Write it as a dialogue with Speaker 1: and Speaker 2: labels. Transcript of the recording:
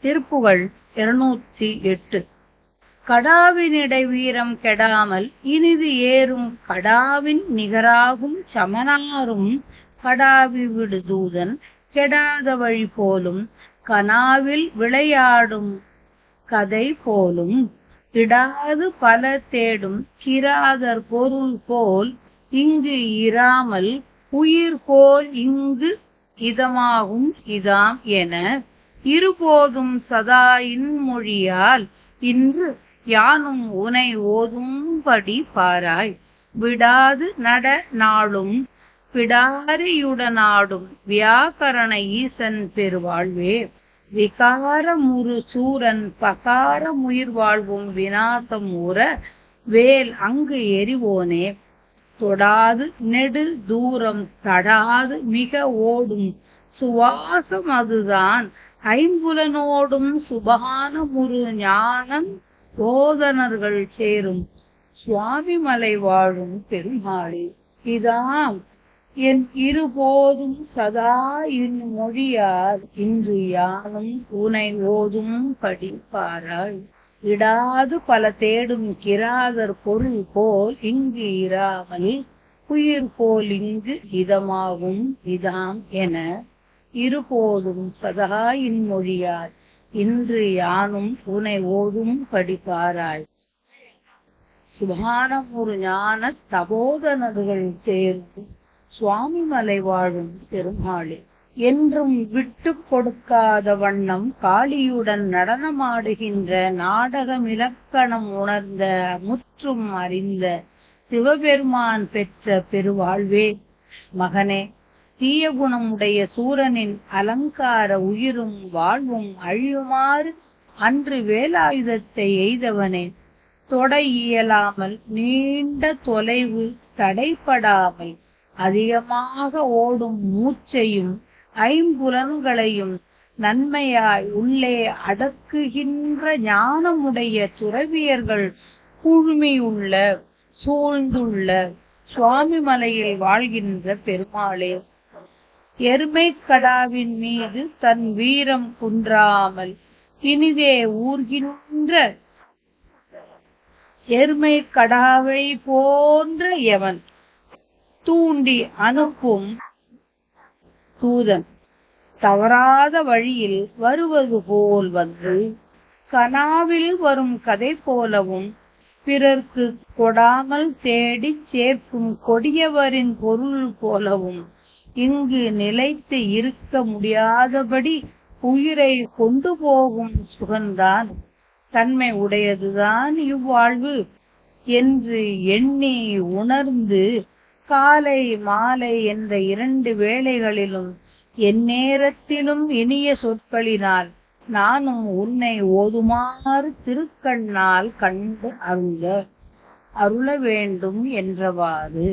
Speaker 1: திருப்புகழ் 208. கடாவினிடை வீரம் கெடாமல் இனிது ஏறும் கடாவின் நிகராகும் சமனாரும் கடாவி விடு தூதன் கெடாத வழி போலும் கனாவில் விளையாடும் கதை போலும் இடாது பல தேடும் கிராதர் பொருள் போல் இங்கு இராமல் உயிர் போல் இங்கு இதமாகும் இதாம் என இருபோதும் சதா இன்மொழியால் இன்று யானும் உனை ஓதும்படி பாராய். விடாது நட நாளும் பிடாரியுடனாடும் வியாக்கரண ஈசன் பெருவாழ்வே. விகாரமுறு சூரன் பகாரமுயிர் வாழ்வும் விநாசம் ஊற வேல் அங்கு எரிவோனே. தொடாது நெடு தூரம் தடாது மிக ஓடும் சுவாசம் அதுதான் ஐம்புலனோடும் சுபானமுறு ஞானம் போதனர்கள் சேரும் சுவாமிமலை வாழும் பெருமாளே. இதாம் என் இருபோதும் சதா இன்மொழியால் இன்று யானும் உனை ஓதும் படி பாராய். இடாது பல தேடும் கிராதர் பொருள் போல் இங்கு இராமல் உயிர் போல் இங்கு இதமாகும் இதாம் என இருபோதும் சதா இன்மொழியால் இன்று யானும் உனை ஓதும் படி பாராய். சுபானம் ஒரு ஞான தபோதனர்கள் சேரும் சுவாமிமலை வாழும் பெருமாளே. என்றும் விட்டு கொடுக்காத வண்ணம் காளியுடன் நடனமாடுகின்ற நாடகம் இலக்கணம் உணர்ந்த முற்றும் அறிந்த சிவபெருமான் பெற்ற பெருவாழ்வே. மகனே, தீய குணமுடைய சூரனின் அலங்கார உயிரும் வாழ்வும் அழியுமாறு அன்று வேலாயுதத்தை எய்தவனே. தொடை இயலாமல் நீண்ட தொலைவு தடைப்படாமல் அதிகமாக ஓடும் மூச்சையும் ஐம்புலன்களையும் நன்மையாய் உள்ளே அடக்குகின்ற ஞானமுடைய துறவியர்கள் குழுமியுள்ள சூழ்ந்துள்ள சுவாமிமலையில் வாழ்கின்ற பெருமாளே. எருமை கடாவின் மீது தன் வீரம் குன்றாமல் இனிதே ஊர்கின்ற எருமை கடாவை போன்ற எவன் தூண்டி அனுப்பும் தூதன் தவறாத வழியில் வருவது போல் வந்து கனாவில் வரும் கதை போலவும் பிறர்க்கு கொடாமல் தேடி சேர்க்கும் கொடியவரின் பொருள் போலவும் இங்கு நிலைத்து இருக்க முடியாதபடி உயிரை கொண்டு போகும் சுகந்தான் தன்மை உடையதுதான் இவ்வாழ்வு என்று எண்ணி உணர்ந்து காலை மாலை என்ற 2 வேளைகளிலும் எந்நேரத்திலும் இனிய சொற்களினால் நானும் உன்னை ஓதுமாறு திருக்கண்ணால் கண்டு அருள வேண்டும் என்றவாறு